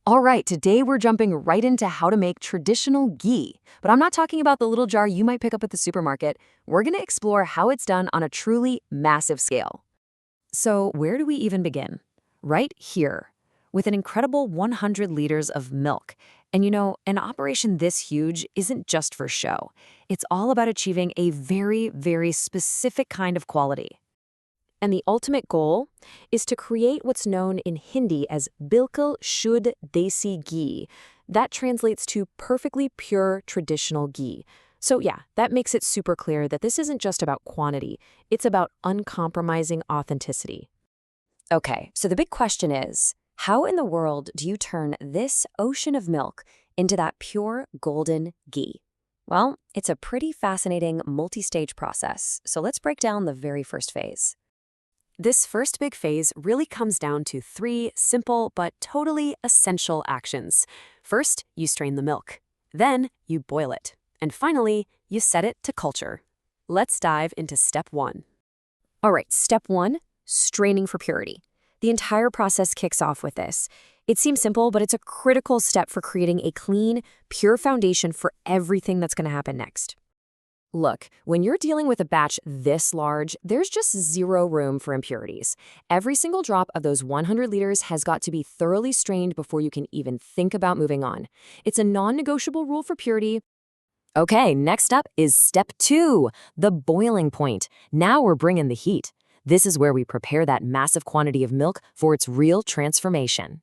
All right, today we're jumping right into how to make traditional ghee. But I'm not talking about the little jar you might pick up at the supermarket. We're going to explore how it's done on a truly massive scale. So, where do we even begin? Right here, with an incredible 100 liters of milk. And an operation this huge isn't just for show. It's all about achieving a very, very specific kind of quality. And the ultimate goal is to create what's known in Hindi as bilkul shuddh desi ghee. That translates to perfectly pure traditional ghee. So yeah, that makes it super clear that this isn't just about quantity, it's about uncompromising authenticity. Okay, so the big question is, how in the world do you turn this ocean of milk into that pure golden ghee? Well, it's a pretty fascinating multi-stage process, so let's break down the very first phase. This first big phase really comes down to three simple but totally essential actions. First, you strain the milk. Then, you boil it. And finally, you set it to culture. Let's dive into step one. All right, step one, straining for purity. The entire process kicks off with this. It seems simple, but it's a critical step for creating a clean, pure foundation for everything that's going to happen next. Look, when you're dealing with a batch this large, there's just zero room for impurities. Every single drop of those 100 liters has got to be thoroughly strained before you can even think about moving on. It's a non-negotiable rule for purity. Okay, next up is step two, the boiling point. Now we're bringing the heat. This is where we prepare that massive quantity of milk for its real transformation.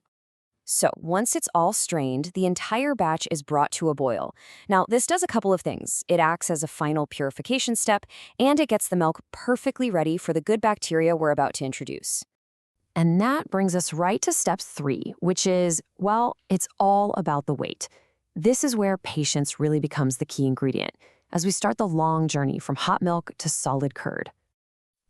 So once it's all strained, the entire batch is brought to a boil. Now, this does a couple of things. It acts as a final purification step, and it gets the milk perfectly ready for the good bacteria we're about to introduce. And that brings us right to step three, which is, well, it's all about the wait. This is where patience really becomes the key ingredient, as we start the long journey from hot milk to solid curd.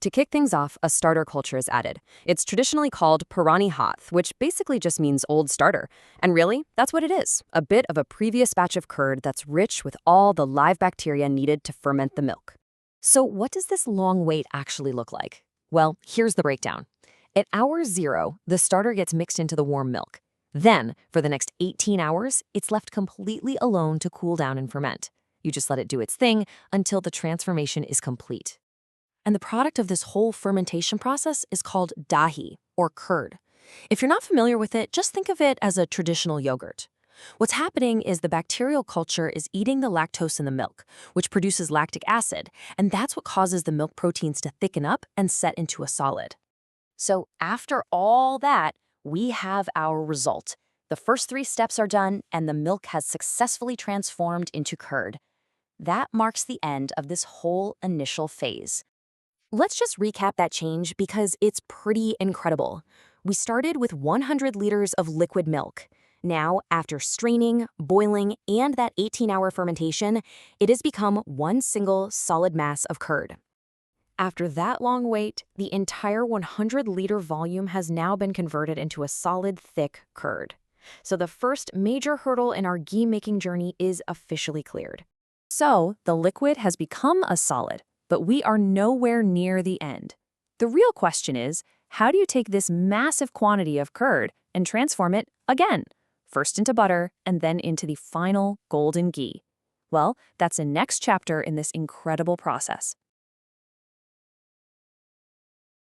To kick things off, a starter culture is added. It's traditionally called Purani Hath, which basically just means old starter. And really, that's what it is, a bit of a previous batch of curd that's rich with all the live bacteria needed to ferment the milk. So what does this long wait actually look like? Well, here's the breakdown. At hour 0, the starter gets mixed into the warm milk. Then, for the next 18 hours, it's left completely alone to cool down and ferment. You just let it do its thing until the transformation is complete. And the product of this whole fermentation process is called dahi, or curd. If you're not familiar with it, just think of it as a traditional yogurt. What's happening is the bacterial culture is eating the lactose in the milk, which produces lactic acid, and that's what causes the milk proteins to thicken up and set into a solid. So after all that, we have our result. The first 3 steps are done, and the milk has successfully transformed into curd. That marks the end of this whole initial phase. Let's just recap that change because it's pretty incredible. We started with 100 liters of liquid milk. Now, after straining, boiling, and that 18-hour fermentation, it has become one single solid mass of curd. After that long wait, the entire 100-liter volume has now been converted into a solid, thick curd. So the first major hurdle in our ghee-making journey is officially cleared. So the liquid has become a solid, but we are nowhere near the end. The real question is, how do you take this massive quantity of curd and transform it again? First into butter and then into the final golden ghee. Well, that's the next chapter in this incredible process.